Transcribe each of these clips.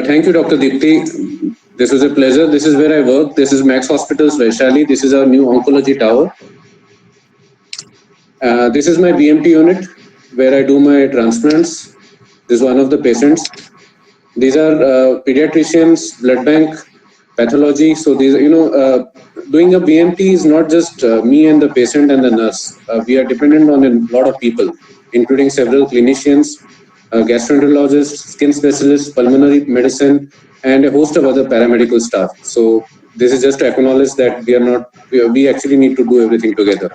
Thank you, Dr. Deepti. This is a pleasure. This is where I work. This is Max Hospitals, Vaishali. This is our new oncology tower. This is my BMT unit where I do my transplants. This is one of the patients. These are pediatricians, blood bank, pathology. So these, doing a BMT is not just me and the patient and the nurse. We are dependent on a lot of people, including several clinicians, gastroenterologists, skin specialists, pulmonary medicine, and a host of other paramedical staff. So this is just to acknowledge that we are not. We actually need to do everything together.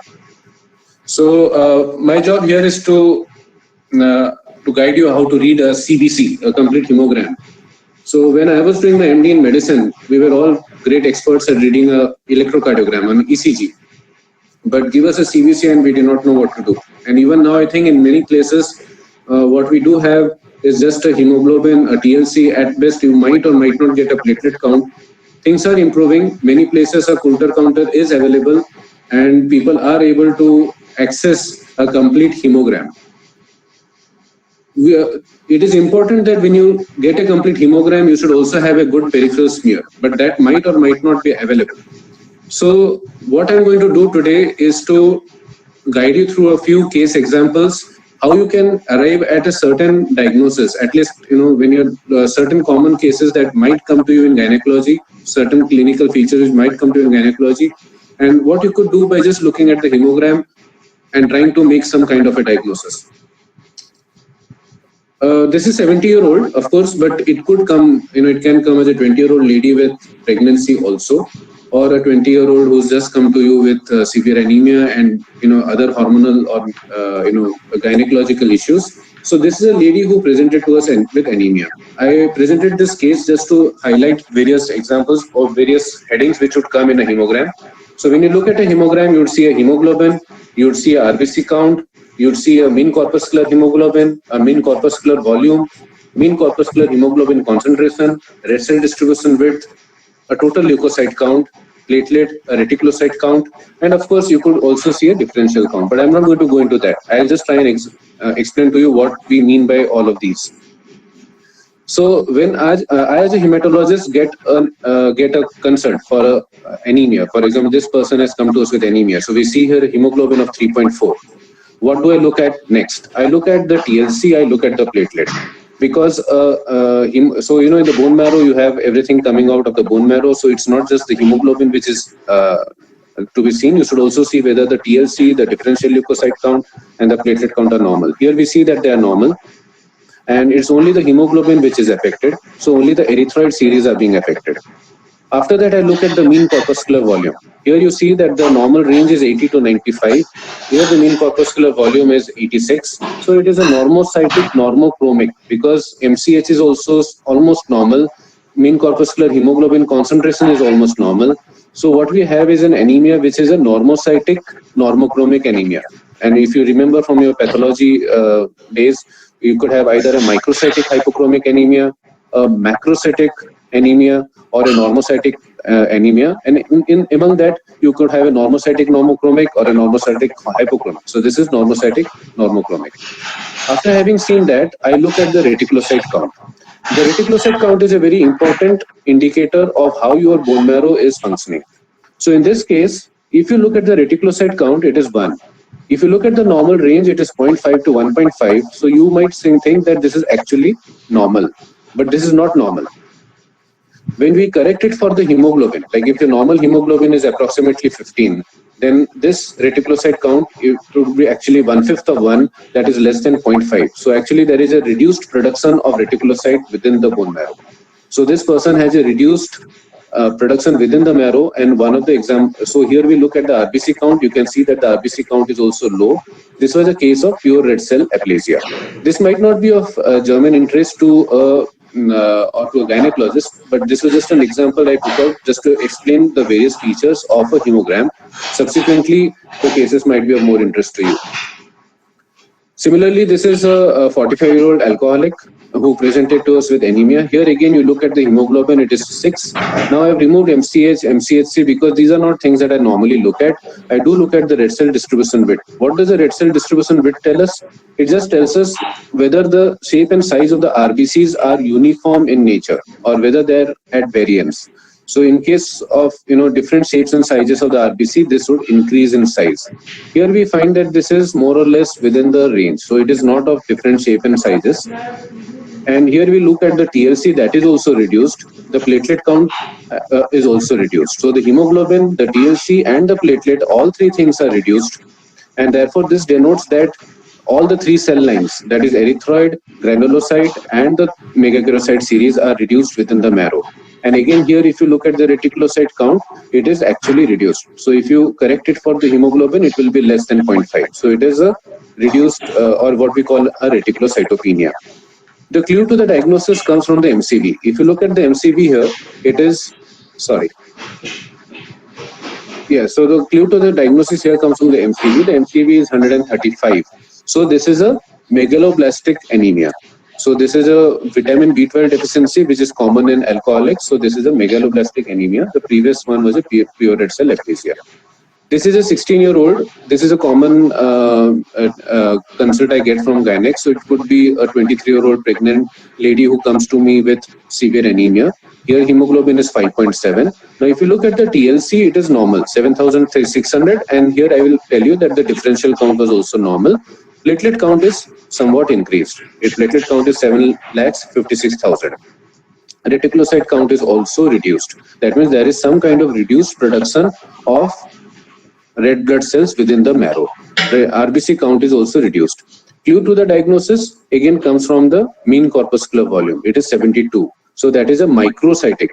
So my job here is to guide you how to read a CBC, a complete hemogram. So when I was doing my MD in medicine, we were all great experts at reading a electrocardiogram, an ECG. But give us a CBC and we did not know what to do. And even now, I think in many places, what we do have is just a hemoglobin, a TLC. At best, you might or might not get a platelet count. Things are improving. Many places a Coulter counter is available and people are able to access a complete hemogram. It is important that when you get a complete hemogram, you should also have a good peripheral smear, but that might or might not be available. So what I'm going to do today is to guide you through a few case examples, how you can arrive at a certain diagnosis, at least, when you're certain common cases that might come to you in gynecology, certain clinical features might come to you in gynecology, and what you could do by just looking at the hemogram and trying to make some kind of a diagnosis. This is 70-year-old, of course, but it could come, it can come as a 20-year-old lady with pregnancy also, or a 20-year-old who's just come to you with severe anemia and, other hormonal or, gynecological issues. So this is a lady who presented to us with anemia. I presented this case just to highlight various examples of various headings which would come in a hemogram. So when you look at a hemogram, you would see a hemoglobin, you would see a RBC count, you'd see a mean corpuscular hemoglobin, a mean corpuscular volume, mean corpuscular hemoglobin concentration, red cell distribution width, a total leukocyte count, platelet, a reticulocyte count, and of course you could also see a differential count. But I'm not going to go into that. I'll just try and explain to you what we mean by all of these. So when I as a hematologist get a consult for anemia, for example, this person has come to us with anemia. So we see here a hemoglobin of 3.4. What do I look at next? I look at the TLC, I look at the platelet. Because, in the bone marrow, you have everything coming out of the bone marrow. So it's not just the hemoglobin which is to be seen. You should also see whether the TLC, the differential leukocyte count, and the platelet count are normal. Here we see that they are normal. And it's only the hemoglobin which is affected. So only the erythroid series are being affected. After that, I look at the mean corpuscular volume. Here you see that the normal range is 80 to 95. Here the mean corpuscular volume is 86. So it is a normocytic, normochromic, because MCH is also almost normal. Mean corpuscular hemoglobin concentration is almost normal. So what we have is an anemia which is a normocytic, normochromic anemia. And if you remember from your pathology days, you could have either a microcytic hypochromic anemia, a macrocytic anemia, or a normocytic anemia, and among that you could have a normocytic normochromic or a normocytic hypochromic. So this is normocytic normochromic. After having seen that, I look at the reticulocyte count. The reticulocyte count is a very important indicator of how your bone marrow is functioning. So in this case, if you look at the reticulocyte count, it is 1. If you look at the normal range, it is 0.5 to 1.5. So you might think that this is actually normal, but this is not normal. When we correct it for the hemoglobin, like if the normal hemoglobin is approximately 15, then this reticulocyte count, it would be actually 1/5 of 1, that is less than 0.5. So actually there is a reduced production of reticulocyte within the bone marrow. So this person has a reduced production within the marrow, and one of the examples, so here we look at the RBC count, you can see that the RBC count is also low. This was a case of pure red cell aplasia. This might not be of German interest to or to a gynecologist, but this was just an example I took out just to explain the various features of a hemogram. Subsequently, the cases might be of more interest to you. Similarly, this is a 45-year-old alcoholic who presented to us with anemia. Here again, you look at the hemoglobin, it is 6. Now I've removed MCH, MCHC because these are not things that I normally look at. I do look at the red cell distribution bit. What does the red cell distribution bit tell us? It just tells us whether the shape and size of the RBCs are uniform in nature or whether they're at variance. So in case of different shapes and sizes of the RBC, this would increase in size. Here we find that this is more or less within the range. So it is not of different shape and sizes. And here we look at the TLC, that is also reduced. The platelet count is also reduced. So the hemoglobin, the TLC, and the platelet, all three things are reduced. And therefore, this denotes that all the three cell lines, that is erythroid, granulocyte, and the megakaryocyte series, are reduced within the marrow. And again, here, if you look at the reticulocyte count, it is actually reduced. So if you correct it for the hemoglobin, it will be less than 0.5. So it is a reduced or what we call a reticulocytopenia. The clue to the diagnosis comes from the MCV. If you look at the MCV here, it is, sorry. Yeah, so the clue to the diagnosis here comes from the MCV. The MCV is 135. So this is a megaloblastic anemia. So this is a vitamin B12 deficiency, which is common in alcoholics. So this is a megaloblastic anemia. The previous one was a pure red cell aplasia. This is a 16-year-old. This is a common consult I get from gynec. So it could be a 23-year-old pregnant lady who comes to me with severe anemia. Here hemoglobin is 5.7. Now if you look at the TLC, it is normal, 7,600. And here I will tell you that the differential count was also normal. Platelet count is somewhat increased. Its platelet count is 7,56,000. Reticulocyte count is also reduced. That means there is some kind of reduced production of red blood cells within the marrow. The RBC count is also reduced. Clue to the diagnosis again comes from the mean corpuscular volume. It is 72. So that is a microcytic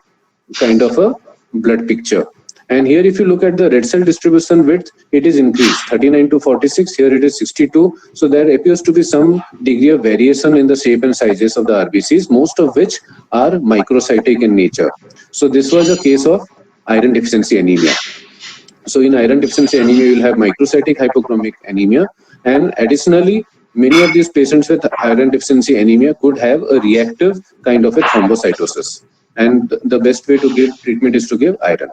kind of a blood picture. And here if you look at the red cell distribution width, it is increased 39 to 46. Here it is 62. So there appears to be some degree of variation in the shape and sizes of the RBCs, most of which are microcytic in nature. So this was a case of iron deficiency anemia. So in iron deficiency anemia, you will have microcytic hypochromic anemia. And additionally, many of these patients with iron deficiency anemia could have a reactive kind of a thrombocytosis. And the best way to give treatment is to give iron.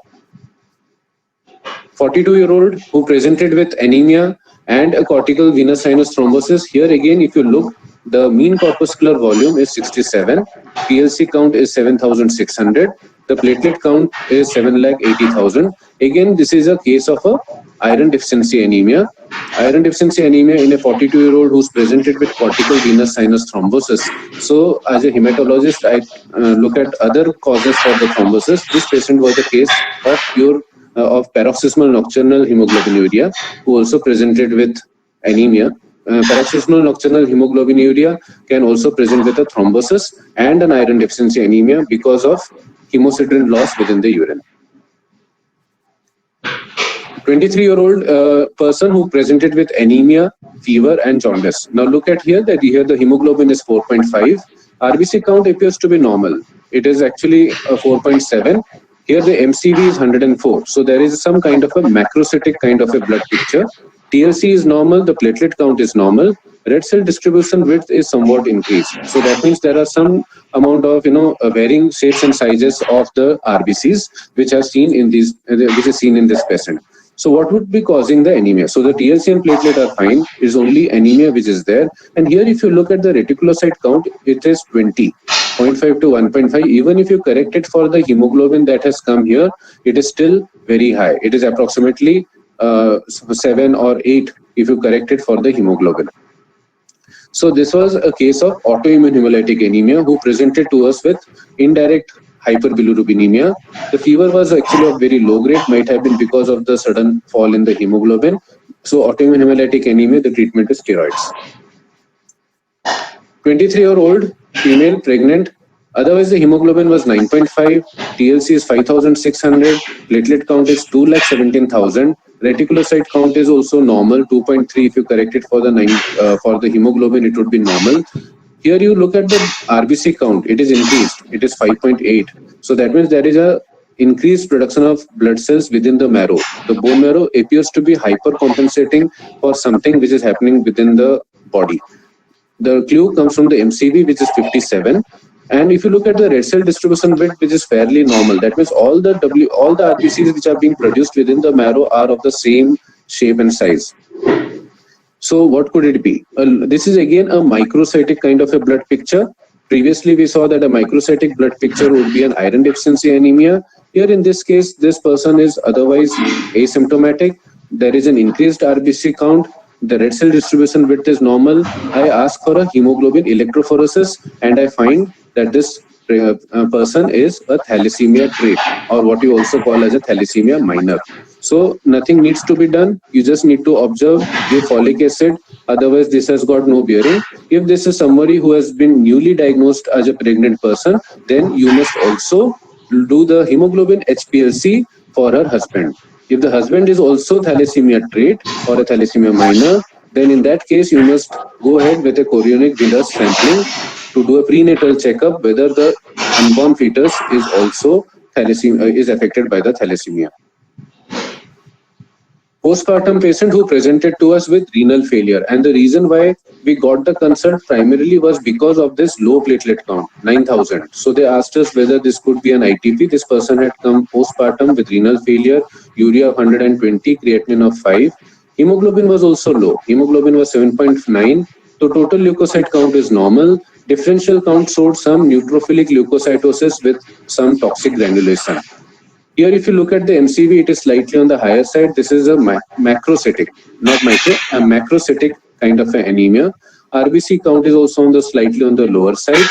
42-year-old who presented with anemia and a cortical venous sinus thrombosis. Here again, if you look, the mean corpuscular volume is 67. PLC count is 7,600. The platelet count is 7,80,000. Again, this is a case of a iron deficiency anemia. Iron deficiency anemia in a 42-year-old who's presented with cortical venous sinus thrombosis. So as a hematologist, I look at other causes for the thrombosis. This patient was a case of pure of paroxysmal nocturnal hemoglobinuria, who also presented with anemia. Paroxysmal nocturnal hemoglobinuria can also present with a thrombosis and an iron deficiency anemia because of hemosiderin loss within the urine. 23-year-old person who presented with anemia, fever, and jaundice. Now look at here that here the hemoglobin is 4.5. RBC count appears to be normal. It is actually 4.7. Here the MCV is 104. So there is some kind of a macrocytic kind of a blood picture. TLC is normal, the platelet count is normal. Red cell distribution width is somewhat increased. So that means there are some amount of varying shapes and sizes of the RBCs which are seen in these, which is seen in this patient. So what would be causing the anemia? So the TLC and platelet are fine. It is only anemia which is there. And here if you look at the reticulocyte count, it is 20. 0.5 to 1.5. Even if you correct it for the hemoglobin that has come here, it is still very high. It is approximately 7 or 8 if you correct it for the hemoglobin. So this was a case of autoimmune hemolytic anemia who presented to us with indirect hyperbilirubinemia. The fever was actually of very low grade, might have been because of the sudden fall in the hemoglobin. So autoimmune hemolytic anemia, the treatment is steroids. 23-year-old female pregnant. Otherwise, the hemoglobin was 9.5, TLC is 5,600, platelet count is 2,17,000, reticulocyte count is also normal, 2.3. If you correct it for the hemoglobin, it would be normal. Here you look at the RBC count, it is increased, it is 5.8. So that means there is a increased production of blood cells within the marrow. The bone marrow appears to be hypercompensating for something which is happening within the body. The clue comes from the MCV, which is 57. And if you look at the red cell distribution bit, which is fairly normal, that means all the RBCs which are being produced within the marrow are of the same shape and size. So what could it be? This is again a microcytic kind of a blood picture. Previously, we saw that a microcytic blood picture would be an iron deficiency anemia. Here in this case, this person is otherwise asymptomatic. There is an increased RBC count. The red cell distribution width is normal. I ask for a hemoglobin electrophoresis and I find that this person is a thalassemia trait, or what you also call as a thalassemia minor. So nothing needs to be done. You just need to observe, give folic acid. Otherwise, this has got no bearing. If this is somebody who has been newly diagnosed as a pregnant person, then you must also do the hemoglobin HPLC for her husband. If the husband is also thalassemia trait or a thalassemia minor, then in that case, you must go ahead with a chorionic villus sampling to do a prenatal checkup whether the unborn fetus is also is affected by the thalassemia. Postpartum patient who presented to us with renal failure, and the reason why we got the consult primarily was because of this low platelet count, 9,000. So they asked us whether this could be an ITP. This person had come postpartum with renal failure, urea of 120, creatinine of 5. Hemoglobin was also low. Hemoglobin was 7.9. So total leukocyte count is normal. Differential count showed some neutrophilic leukocytosis with some toxic granulation. Here, if you look at the MCV, it is slightly on the higher side. This is a macrocytic, not micro, a macrocytic kind of an anemia. RBC count is also on the slightly on the lower side.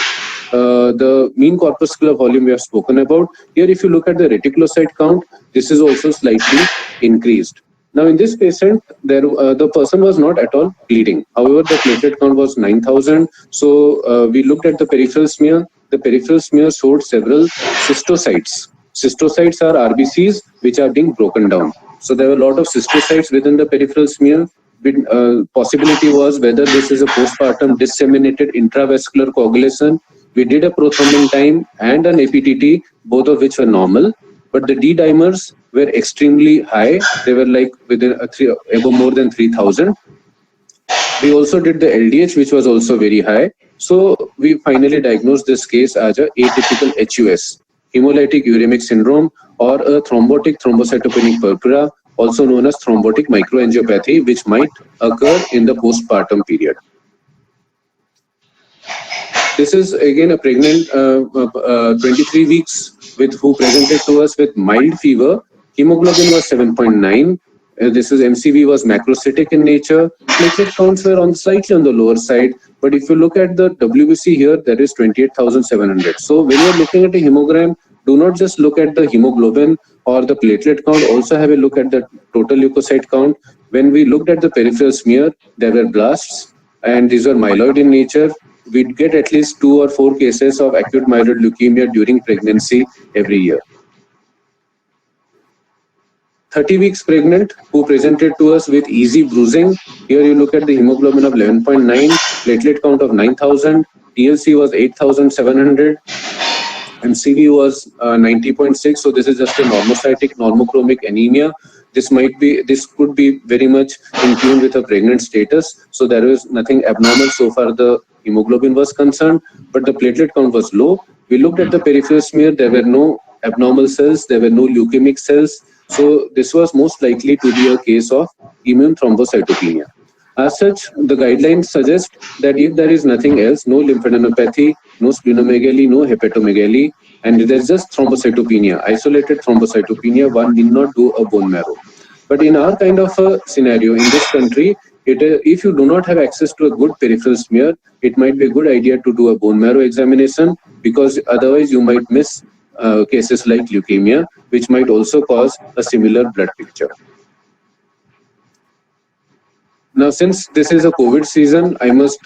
The mean corpuscular volume we have spoken about. Here, if you look at the reticulocyte count, this is also slightly increased. Now, in this patient, the person was not at all bleeding. However, the platelet count was 9,000. So we looked at the peripheral smear. The peripheral smear showed several cystocytes. Cystocytes are RBCs which are being broken down. So there were a lot of cystocytes within the peripheral smear. Possibility was whether this is a postpartum disseminated intravascular coagulation. We did a prothrombin time and an APTT, both of which were normal, but the D dimers were extremely high. They were like within above more than 3,000. We also did the LDH, which was also very high. So we finally diagnosed this case as a atypical HUS, hemolytic uremic syndrome, or a thrombotic thrombocytopenic purpura, also known as thrombotic microangiopathy, which might occur in the postpartum period. This is again a pregnant 23 weeks who presented to us with mild fever. Hemoglobin was 7.9. This is MCV was macrocytic in nature. Platelet counts were slightly on the lower side. But if you look at the WBC here, there is 28,700. So when you're looking at a hemogram, do not just look at the hemoglobin or the platelet count. Also have a look at the total leukocyte count. When we looked at the peripheral smear, there were blasts, and these were myeloid in nature. We'd get at least 2 or 4 cases of acute myeloid leukemia during pregnancy every year. 30 weeks pregnant who presented to us with easy bruising. Here you look at the hemoglobin of 11.9, platelet count of 9,000, TLC was 8,700, and CV was 90.6. So this is just a normocytic normochromic anemia. This could be very much in tune with a pregnant status. So there is nothing abnormal so far the hemoglobin was concerned, but the platelet count was low. We looked at the peripheral smear. There were no abnormal cells. There were no leukemic cells. So this was most likely to be a case of immune thrombocytopenia. As such, the guidelines suggest that if there is nothing else, no lymphadenopathy, no splenomegaly, no hepatomegaly, and there's just thrombocytopenia, isolated thrombocytopenia, one need not do a bone marrow. But in our kind of a scenario in this country, if you do not have access to a good peripheral smear, it might be a good idea to do a bone marrow examination, because otherwise you might miss cases like leukemia, which might also cause a similar blood picture. Now, since this is a COVID season, I must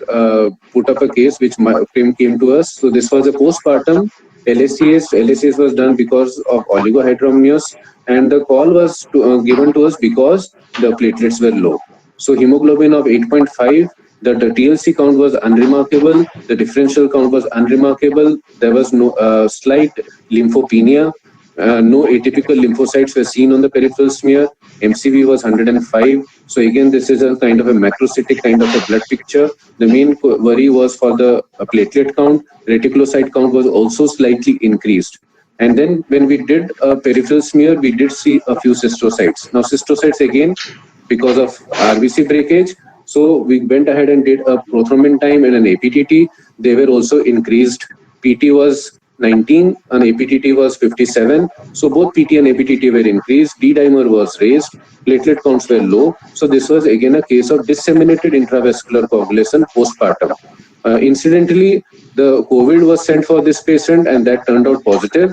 put up a case which came to us. So this was a postpartum LACS. LACS was done because of oligohydramnios, and the call was given to us because the platelets were low. So hemoglobin of 8.5, the TLC count was unremarkable, the differential count was unremarkable, there was no slight lymphopenia. No atypical lymphocytes were seen on the peripheral smear. MCV was 105. So again, this is a kind of a macrocytic kind of a blood picture. The main worry was for the platelet count. Reticulocyte count was also slightly increased. And then when we did a peripheral smear, we did see a few cystocytes. Now cystocytes again, because of RBC breakage, so we went ahead and did a prothrombin time and an APTT. They were also increased. PT was 19 and APTT was 57. So both PT and APTT were increased. D-dimer was raised. Platelet counts were low. So this was again a case of disseminated intravascular coagulation postpartum. Incidentally, the COVID was sent for this patient and that turned out positive.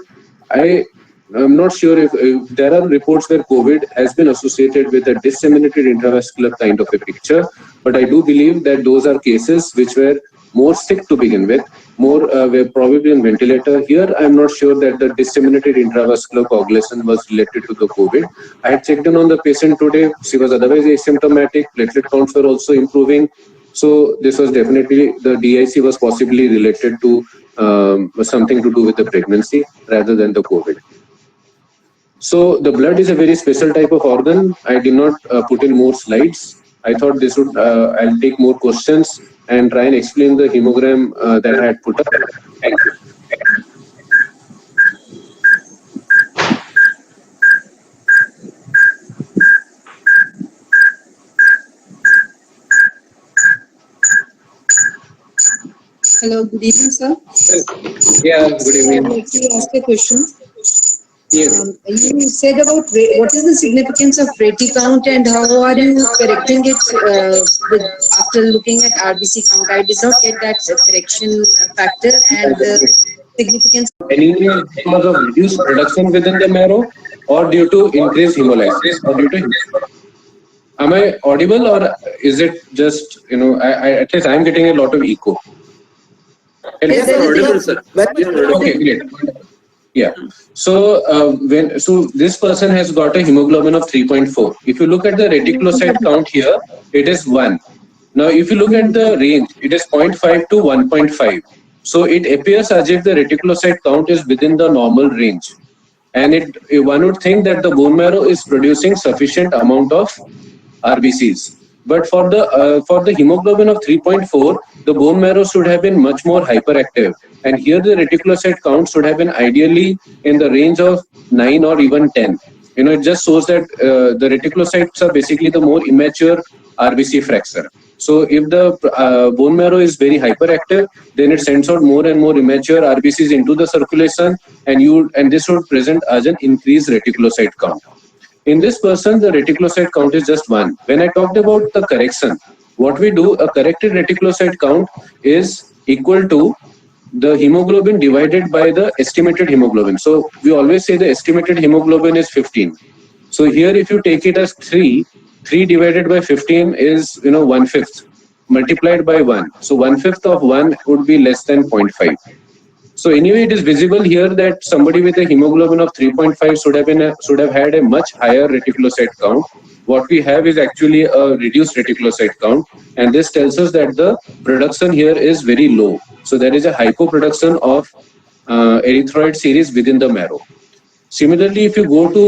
I'm not sure if there are reports where COVID has been associated with a disseminated intravascular kind of a picture, but I do believe that those are cases which were more sick to begin with, more were probably on ventilator. Here, I'm not sure that the disseminated intravascular coagulation was related to the COVID. I had checked in on the patient today. She was otherwise asymptomatic. Platelet counts were also improving. So this was definitely, the DIC was possibly related to something to do with the pregnancy rather than the COVID. So the blood is a very special type of organ. I did not put in more slides. I thought this would, I'll take more questions and try and explain the hemogram that I had put up. Thank you. Hello, good evening, sir. Yeah, good evening. I'd like to ask a question. Yes. You said about what is the significance of reti count and how are you correcting it after looking at RBC count? I did not get that correction factor and significance. Anemia because of reduced production within the marrow or due to increased hemolysis or due to. Am I audible or is it just, at least I'm getting a lot of echo. Yes, audible, sir. Okay, great. Yeah. So this person has got a hemoglobin of 3.4. If you look at the reticulocyte count here, it is 1. Now, if you look at the range, it is 0.5 to 1.5. So it appears as if the reticulocyte count is within the normal range. And one would think that the bone marrow is producing sufficient amount of RBCs. But for the hemoglobin of 3.4, the bone marrow should have been much more hyperactive. And here the reticulocyte count should have been ideally in the range of 9 or even 10. It just shows that the reticulocytes are basically the more immature RBC fracture. So if the bone marrow is very hyperactive, then it sends out more and more immature RBCs into the circulation, and this would present as an increased reticulocyte count. In this person, the reticulocyte count is just 1. When I talked about the correction, what we do, a corrected reticulocyte count is equal to the hemoglobin divided by the estimated hemoglobin. So we always say the estimated hemoglobin is 15. So here, if you take it as 3 divided by 15 is 1/5 multiplied by 1. So 1/5 of 1 would be less than 0.5. So anyway, it is visible here that somebody with a hemoglobin of 3.5 should have had a much higher reticulocyte count. What we have is actually a reduced reticulocyte count, and this tells us that the production here is very low. So there is a hypoproduction of erythroid series within the marrow. Similarly, if you go to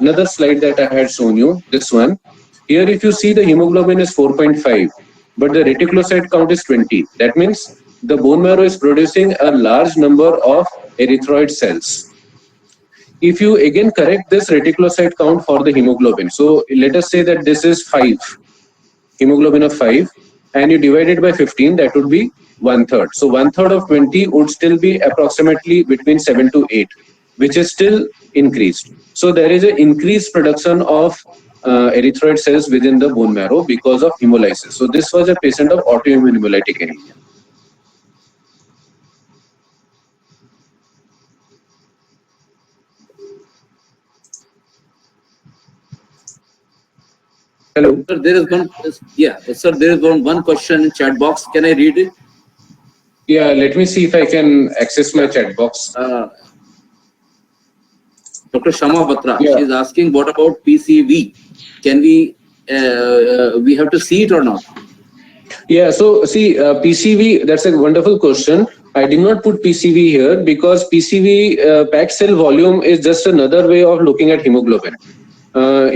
another slide that I had shown you, this one, here if you see the hemoglobin is 4.5, but the reticulocyte count is 20. That means the bone marrow is producing a large number of erythroid cells. If you again correct this reticulocyte count for the hemoglobin, so let us say that this is 5, hemoglobin of 5, and you divide it by 15, that would be 1/3. So 1/3 of 20 would still be approximately between 7 to 8, which is still increased. So there is an increased production of erythroid cells within the bone marrow because of hemolysis. So this was a patient of autoimmune hemolytic anemia. Hello. Sir, there is one. Yeah, sir, there is one question in chat box. Can I read it? Yeah, let me see if I can access my chat box. Dr. Shama Batra, Yeah. she is asking, what about PCV? Can we have to see it or not? Yeah, so see, PCV, that's a wonderful question. I did not put PCV here because PCV, packed cell volume, is just another way of looking at hemoglobin.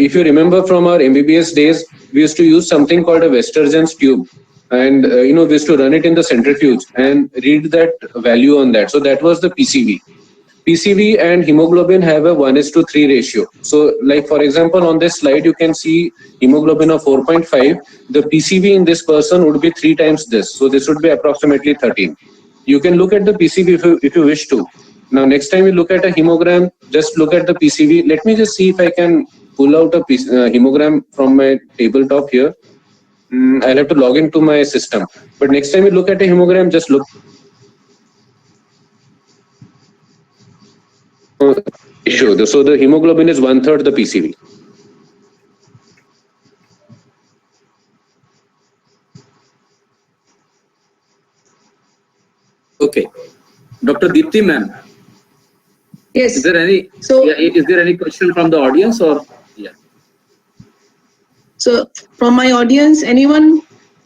If you remember from our MBBS days, we used to use something called a Westergen's tube. And, we used to run it in the centrifuge and read that value on that. So that was the PCV. PCV and hemoglobin have a 1:3 ratio. So, like for example, on this slide, you can see hemoglobin of 4.5. The PCV in this person would be 3 times this. So, this would be approximately 13. You can look at the PCV if you wish to. Now, next time you look at a hemogram, just look at the PCV. Let me just see if I can pull out a hemogram from my tabletop here. I'll have to log into my system. But next time you look at a hemogram, just look. So the hemoglobin is 1/3 the PCV. Okay. Dr. Deepti ma'am, Yes. is there any is there any question from the audience or yeah? So from my audience, anyone,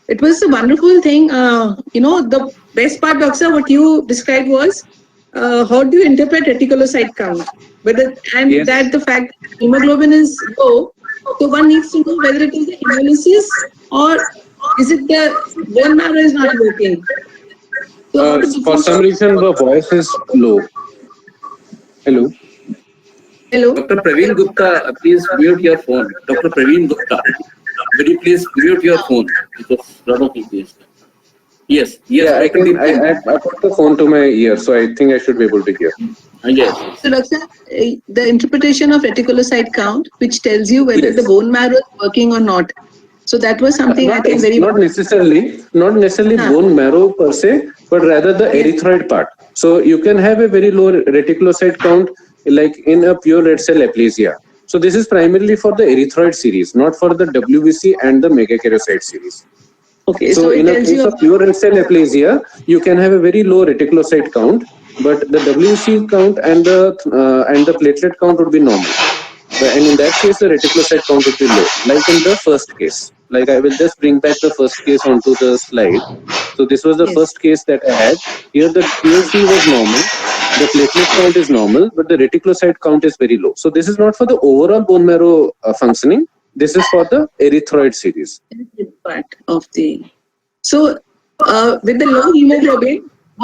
it was a wonderful thing. The best part, Doctor, what you described was how do you interpret reticulocyte count? Whether and Yes. that the fact that hemoglobin is low, so one needs to know whether it is the hemolysis or is it the bone marrow is not working. So how to For differentiate- some reason, the voice is low. Hello. Hello. Dr. Praveen Gupta, please mute your phone. Dr. Praveen Gupta, will you please mute your phone? Because a lot of people is. Yes, Yeah, I Dr. can. Deepti. I put the phone to my ear, so I think I should be able to hear. Yes. So, Doctor, the interpretation of reticulocyte count, which tells you whether Yes. the bone marrow is working or not. So that was something I think very Not necessarily Huh. bone marrow per se, but rather the Yes. erythroid part. So you can have a very low reticulocyte count, like in a pure red cell aplasia. So this is primarily for the erythroid series, not for the WBC and the megakaryocyte series. Okay, So so it in a tells case you of pure red cell aplasia, you can have a very low reticulocyte count, but the WBC count and the platelet count would be normal. And in that case, the reticulocyte count would be low, like in the first case. Like I will just bring back the first case onto the slide. So this was the Yes. first case that I had. Here the PLC was normal, the platelet count is normal, but the reticulocyte count is very low. So this is not for the overall bone marrow functioning. This is for the erythroid series. part of the. So with the low hemoglobin,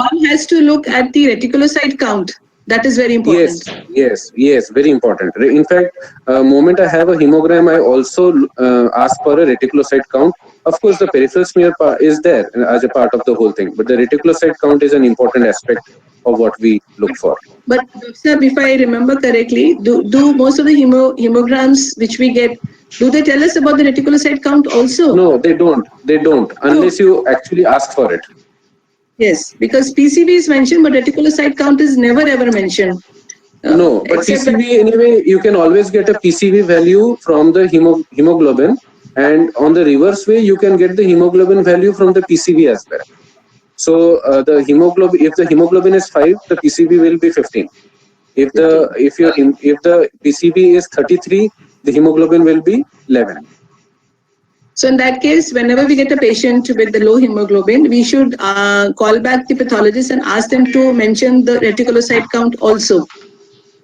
one has to look at the reticulocyte count. That is very important. Yes, very important. In fact, moment I have a hemogram, I also ask for a reticulocyte count. Of course, the peripheral smear is there as a part of the whole thing, but the reticulocyte count is an important aspect of what we look for. But Dr. if I remember correctly, do most of the hemograms which we get, do they tell us about the reticulocyte count also? No, they don't. They don't, unless you actually ask for it. Yes, because PCV is mentioned, but reticulocyte count is never ever mentioned. No, but except PCV anyway, you can always get a PCV value from the hemoglobin, and on the reverse way, you can get the hemoglobin value from the PCV as well. So the hemoglobin, if the hemoglobin is 5, the PCV will be 15. If the PCV is 33, the hemoglobin will be 11. So in that case, whenever we get a patient with the low hemoglobin, we should call back the pathologist and ask them to mention the reticulocyte count also.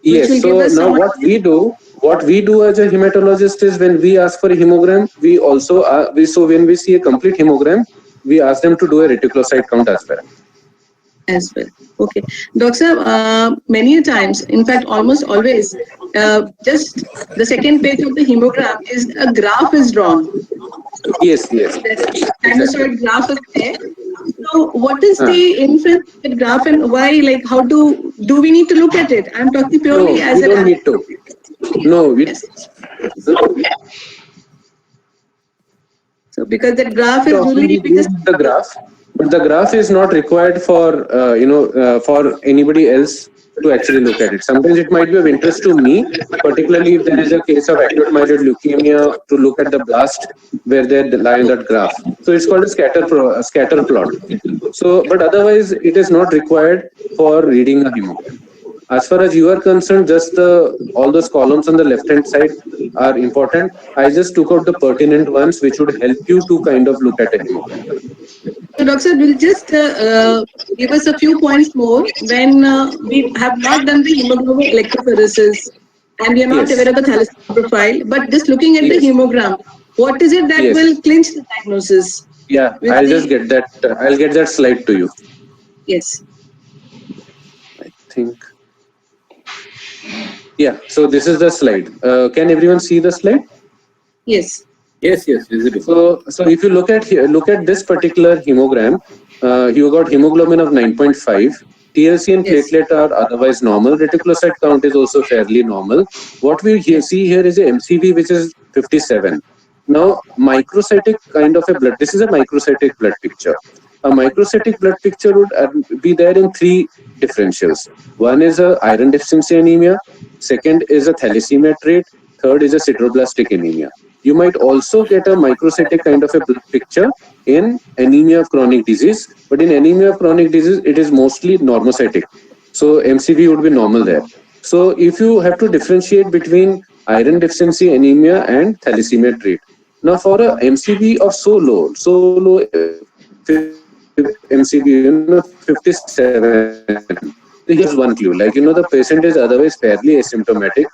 Yes. will give So us now some- what we do as a hematologist is when we ask for a hemogram, we also when we see a complete hemogram, we ask them to do a reticulocyte count as well. As well. Okay. Doctor, many times, in fact, almost always, just the second page of the hemogram is a graph is drawn. Yes. Sinusoid graph is there. So what is the inference of the graph and why, like, how do we need to look at it? I'm talking No, purely as we don't need to. No, we. Yes. So because the graph is Often really we use the graph, but the graph is not required for for anybody else to actually look at it. Sometimes it might be of interest to me, particularly if there is a case of acute myeloid leukemia, to look at the blast where they lie in that graph. So it's called a scatter plot. So, but otherwise, it is not required for reading a hemogram. As far as you are concerned, just all those columns on the left hand side are important. I just took out the pertinent ones which would help you to kind of look at a hemogram. So, Doctor, will just give us a few points more when we have not done the hemoglobin electrophoresis and we are not Yes. aware of the thalassemia profile, but just looking at the Yes. hemogram, what is it that Yes. will clinch the diagnosis? Yeah, With I'll the- just get that. I'll get that slide to you. Yes. I think. Yeah, so this is the slide. Can everyone see the slide? Yes. Yes, yes, visible. So if you look at here, look at this particular hemogram. You got hemoglobin of 9.5. TLC and Yes. platelet are otherwise normal. Reticulocyte count is also fairly normal. What we here see here is a MCV which is 57. Now, microcytic kind of a blood. This is a microcytic blood picture. A microcytic blood picture would be there in three differentials. One is a iron deficiency anemia. Second is a thalassemia trait. Third is a sideroblastic anemia. You might also get a microcytic kind of a blood picture in anemia of chronic disease, but in anemia of chronic disease, it is mostly normocytic. So MCV would be normal there. So if you have to differentiate between iron deficiency anemia and thalassemia trait. Now for a MCV of so low MCV, 57. Here's one clue. Like, the patient is otherwise fairly asymptomatic,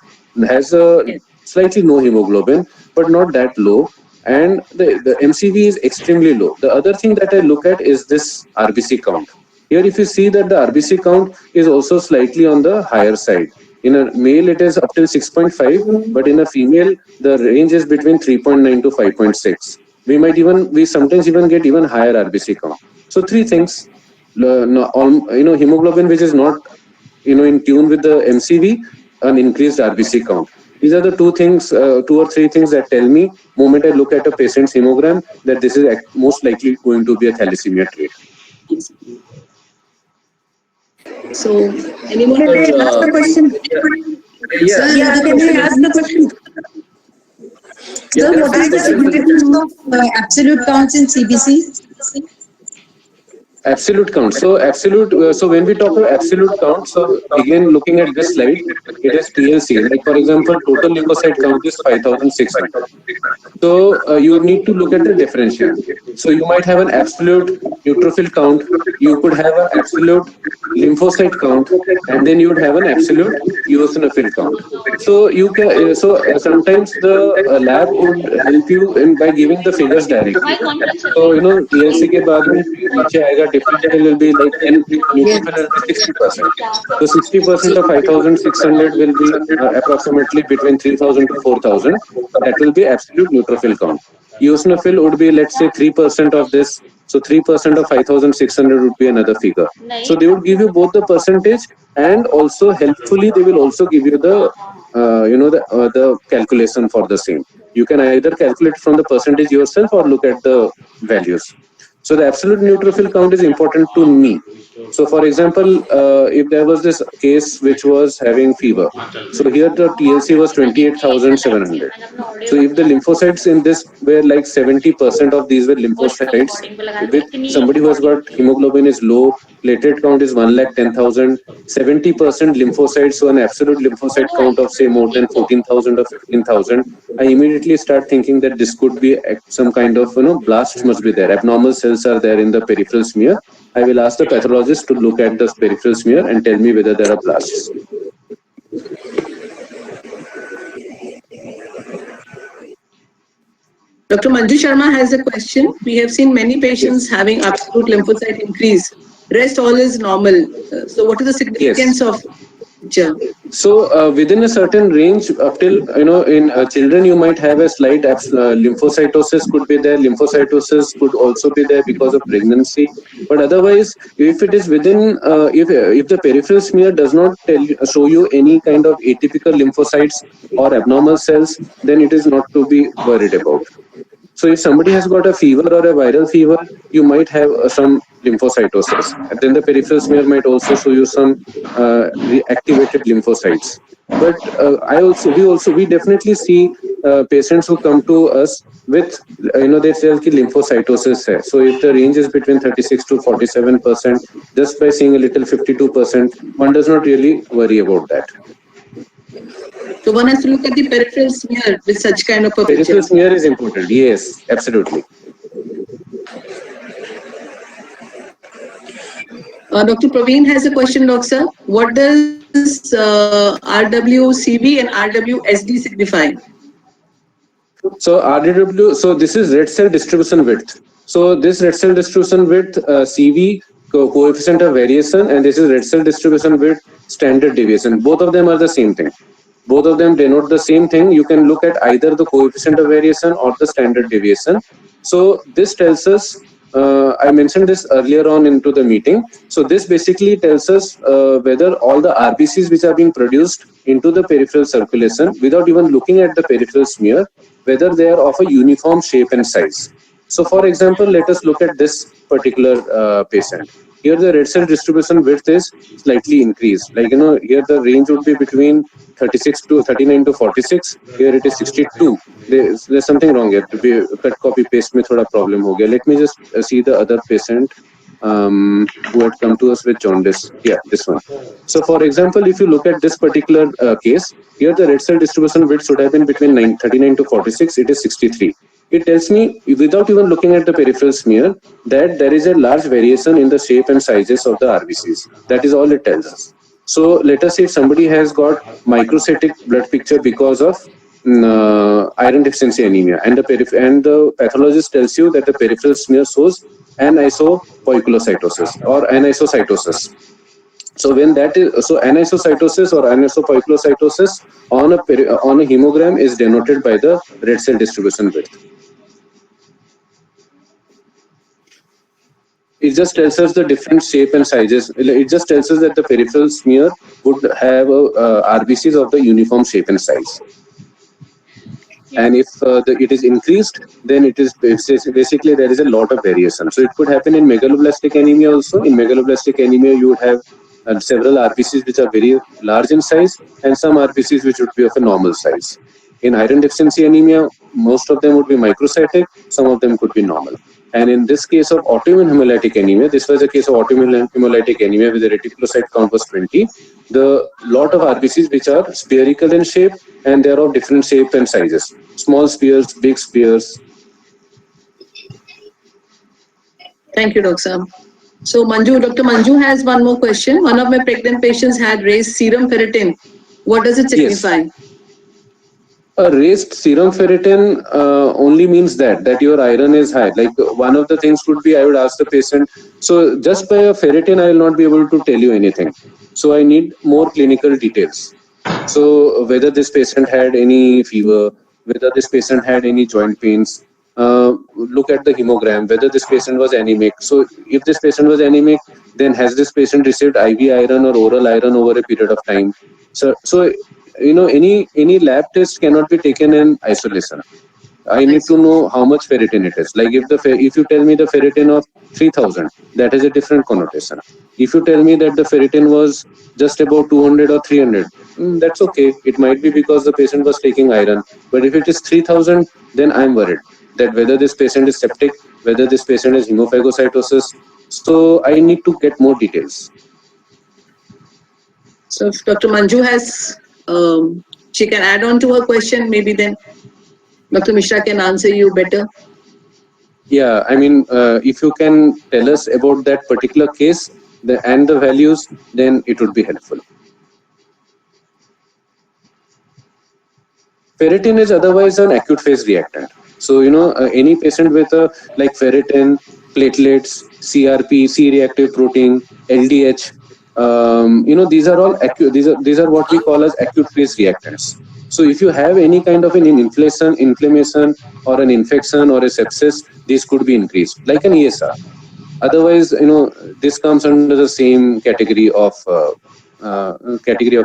has a slightly no hemoglobin, but not that low. And the MCV is extremely low. The other thing that I look at is this RBC count. Here, if you see that the RBC count is also slightly on the higher side. In a male, it is up till 6.5, but in a female, the range is between 3.9 to 5.6. We sometimes even get even higher RBC count. So three things, hemoglobin which is not, in tune with the MCV, an increased RBC count. These are the two or three things that tell me, moment I look at a patient's hemogram, that this is most likely going to be a thalassemia trait. So, anyone can I ask the question? Yeah. Yeah, can I ask the question? Sir, what is the significance of absolute counts in CBC? Absolute count. So when we talk about absolute count, so again, looking at this slide, it is TLC. Like for example, total lymphocyte count is 5,600. So you need to look at the differential. So you might have an absolute neutrophil count, you could have an absolute lymphocyte count, and then you would have an absolute eosinophil count. So sometimes the lab would help you by giving the figures directly. So TLC के बाद में पीछे आएगा differential will be like neutrophil will be 60%. So 60% of 5,600 will be approximately between 3,000 to 4,000. That will be absolute neutrophil count. Eosinophil would be, let's say, 3% of this. So 3% of 5,600 would be another figure. So they would give you both the percentage, and also helpfully they will also give you the the calculation for the same. You can either calculate from the percentage yourself or look at the values. So the absolute neutrophil count is important to me. So for example, if there was this case which was having fever, so here the TLC was 28,700. So if the lymphocytes in this were like 70% of these were lymphocytes, with somebody who has got hemoglobin is low, platelet count is 1,10,000, 70% lymphocytes, so an absolute lymphocyte count of say more than 14,000 or 15,000, I immediately start thinking that this could be some kind of blast must be there. Abnormal cells are there in the peripheral smear. I will ask the pathologist to look at the peripheral smear and tell me whether there are blasts. Dr. Manju Sharma has a question. We have seen many patients having absolute lymphocyte increase. Rest all is normal. So what is the significance of picture? So within a certain range, up till in children, you might have a slight lymphocytosis could be there. Lymphocytosis could also be there because of pregnancy. But otherwise, if it is within, if the peripheral smear does not show you any kind of atypical lymphocytes or abnormal cells, then it is not to be worried about. So if somebody has got a fever or a viral fever, you might have some lymphocytosis. And then the peripheral smear might also show you some reactivated lymphocytes. But we definitely see patients who come to us with, they say कि lymphocytosis hai. So if the range is between 36 to 47%, just by seeing a little 52%, one does not really worry about that. So one has to look at the peripheral smear with such kind of a picture. Peripheral smear is important. Yes, absolutely. Dr. Praveen has a question, Doctor. What does RWCB and RWSD signify? So RDW, so this is red cell distribution width. So this red cell distribution width, CV, coefficient of variation, and this is red cell distribution width, standard deviation. Both of them are the same thing. Both of them denote the same thing. You can look at either the coefficient of variation or the standard deviation. So this tells us, I mentioned this earlier on into the meeting. So this basically tells us whether all the RBCs which are being produced into the peripheral circulation without even looking at the peripheral smear, whether they are of a uniform shape and size. So for example, let us look at this particular patient. Here the red cell distribution width is slightly increased. Like, here the range would be between 36 to 39 to 46. Here it is 62. There's something wrong here. To be cut copy paste mein thoda problem ho gaya. Let me just see the other patient who had come to us with jaundice. Yeah, this one. So for example, if you look at this particular case, here the red cell distribution width should have been between 39 to 46. It is 63. It tells me, without even looking at the peripheral smear, that there is a large variation in the shape and sizes of the RBCs. That is all it tells us. So let us say if somebody has got microcytic blood picture because of iron deficiency anemia, and the pathologist tells you that the peripheral smear shows anisopoikilocytosis or anisocytosis. So when that is, so anisocytosis or anisopoikilocytosis on a hemogram is denoted by the red cell distribution width. It just tells us the different shape and sizes. It just tells us that the peripheral smear would have RBCs of the uniform shape and size. And if it is increased, then it is basically there is a lot of variation. So it could happen in megaloblastic anemia also. In megaloblastic anemia, you would have several RBCs which are very large in size and some RBCs which would be of a normal size. In iron deficiency anemia, most of them would be microcytic, some of them could be normal. And in this case of autoimmune hemolytic anemia, this was a case of autoimmune hemolytic anemia with the reticulocyte count was 20. The lot of RBCs which are spherical in shape and they are of different shape and sizes. Small spheres, big spheres. Thank you, Doctor. So Dr. Manju has one more question. One of my pregnant patients had raised serum ferritin. What does it signify? Yes. A raised serum ferritin only means that your iron is high. Like one of the things would be, I would ask the patient, so just by a ferritin, I will not be able to tell you anything. So I need more clinical details. So whether this patient had any fever, whether this patient had any joint pains, look at the hemogram, whether this patient was anemic. So if this patient was anemic, then has this patient received IV iron or oral iron over a period of time? So any lab test cannot be taken in isolation. I need to know how much ferritin it is. Like if you tell me the ferritin of 3000, that is a different connotation. If you tell me that the ferritin was just about 200 or 300, that's okay. It might be because the patient was taking iron. But if it is 3000, then I'm worried that whether this patient is septic, whether this patient is hemophagocytosis. So I need to get more details. So if Dr. Manju has, she can add on to her question, maybe then Dr. Mishra can answer you better. Yeah, I mean, if you can tell us about that particular case and the values, then it would be helpful. Ferritin is otherwise an acute phase reactant. So, any patient with like ferritin, platelets, CRP, C-reactive protein, LDH, these are all acute. These are what we call as acute phase reactants. So if you have any kind of an inflammation or an infection or a sepsis, these could be increased, like an ESR. Otherwise, this comes under the same category of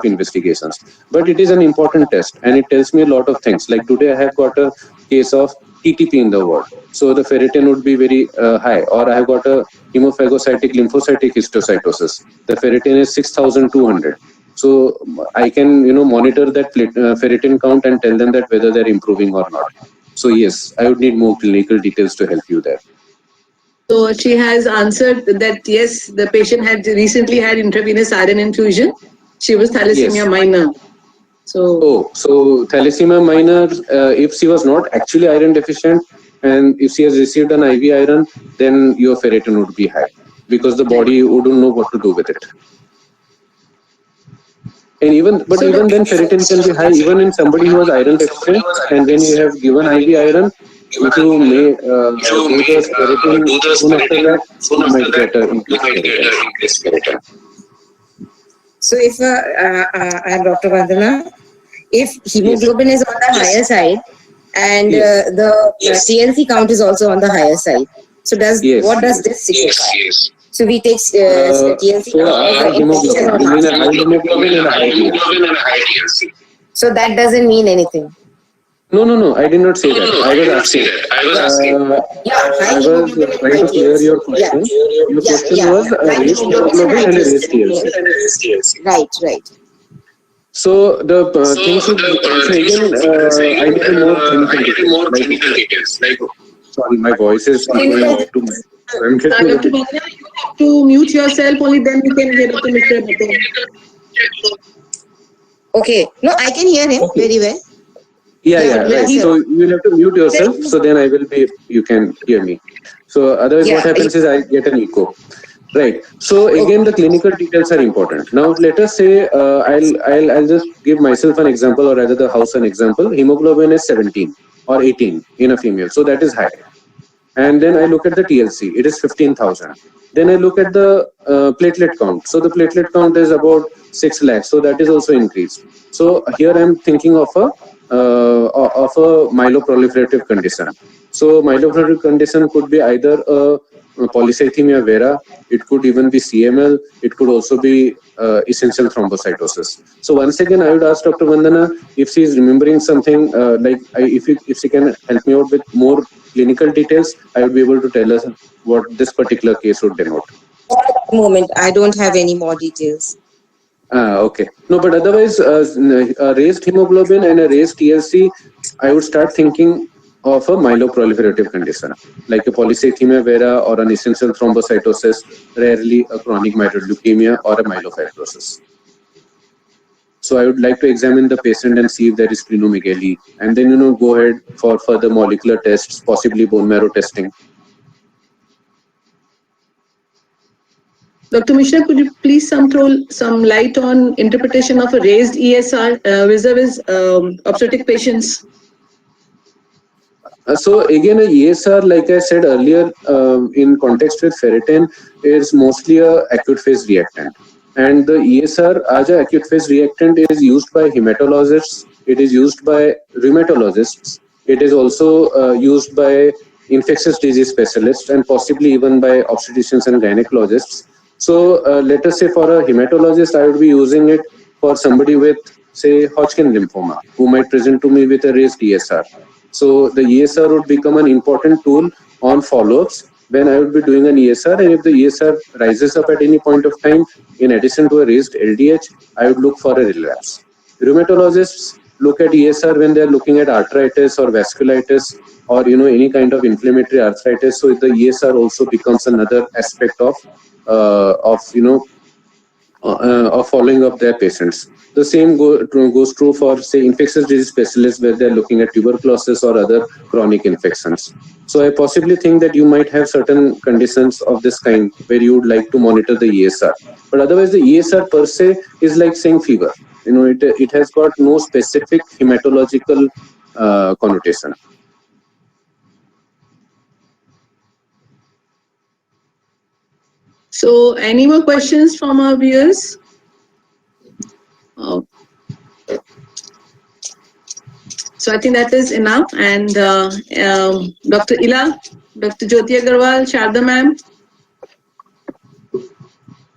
investigations. But it is an important test, and it tells me a lot of things. Like today, I have got a case of TTP in the ward, so the ferritin would be very high. Or I have got a hemophagocytic lymphocytic histiocytosis. The ferritin is 6200. So I can, monitor that ferritin count and tell them that whether they're improving or not. So yes, I would need more clinical details to help you there. So she has answered that yes, the patient had recently had intravenous iron infusion. She was thalassemia Yes. minor. So So thalassemia minor, if she was not actually iron deficient and if she has received an IV iron, then your ferritin would be high because the body wouldn't know what to do with it. And even then ferritin can be high even in somebody who was iron deficient, and when you have given IV iron, if you may do the ferritin soon after that, you might get an increased ferritin. So if I am Dr. Vandana, if hemoglobin is on the higher side and Yes. the TLC count is also on the higher side, so what does this signify? So we take TLC So count as an hemoglobin, infection you or mean a not. high hemoglobin and a high TLC. So that doesn't mean anything. No, I did not say that. I was asking. I was trying to clear your question. Your question was a raised hemoglobin and a raised TLC. Right. So the thing should. So again, I need more clinical details. Like, sorry, my voice is not going out to my. I'm Dr. getting. Vandana, you have to mute yourself, only then we can hear Dr. Mishra better. Okay. No, I can hear him very well. Yeah, right. So you will have to mute yourself. So then I will be. You can hear me. So otherwise, what happens is I get an echo. Right. So again, the clinical details are important. Now, let us say I'll just give myself an example, or rather the house an example. Hemoglobin is 17 or 18 in a female, so that is high. And then I look at the TLC, it is 15,000. Then I look at the platelet count. So the platelet count is about 6 lakhs, so that is also increased. So here I'm thinking of a myeloproliferative condition. So myeloproliferative condition could be either a polycythemia vera, it could even be CML, it could also be essential thrombocytosis. So once again, I would ask Dr. Vandana if she is remembering something, if she can help me out with more clinical details, I would be able to tell us what this particular case would denote. At the moment, I don't have any more details. Okay. No, but otherwise, a raised hemoglobin and a raised TLC, I would start thinking of a myeloproliferative condition, like a polycythemia vera or an essential thrombocytosis, rarely a chronic myeloid leukemia or a myelofibrosis. So I would like to examine the patient and see if there is splenomegaly, and then go ahead for further molecular tests, possibly bone marrow testing. Dr. Mishra, could you please throw some light on interpretation of a raised ESR vis-a-vis obstetric patients? So again, a ESR, like I said earlier, in context with ferritin, is mostly a acute phase reactant. And the ESR as an acute phase reactant is used by hematologists, it is used by rheumatologists, it is also used by infectious disease specialists, and possibly even by obstetricians and gynecologists. So let us say for a hematologist, I would be using it for somebody with, say, Hodgkin lymphoma, who might present to me with a raised ESR. So the ESR would become an important tool on follow-ups when I would be doing an ESR, and if the ESR rises up at any point of time, in addition to a raised LDH, I would look for a relapse. Rheumatologists look at ESR when they are looking at arthritis or vasculitis or any kind of inflammatory arthritis. So the ESR also becomes another aspect of following up their patients. The same goes true for, say, infectious disease specialists where they're looking at tuberculosis or other chronic infections. So I possibly think that you might have certain conditions of this kind where you would like to monitor the ESR. But otherwise, the ESR per se is like saying fever. It has got no specific hematological connotation. So, any more questions from our viewers? So I think that is enough. And Dr. Ila, Dr. Jyoti Agarwal, Sharda ma'am.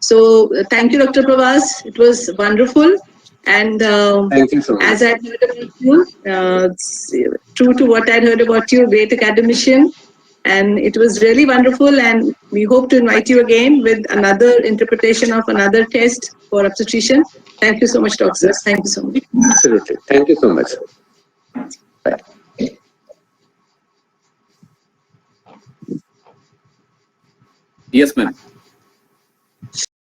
So thank you, Dr. Pravas. It was wonderful. And thank you so much. As I heard about you, true to what I heard about you, great academician. And it was really wonderful, and we hope to invite you again with another interpretation of another test for obstetrician. Thank you so much, doctor. Thank you so much. Absolutely. Thank you so much. Bye. Yes, ma'am.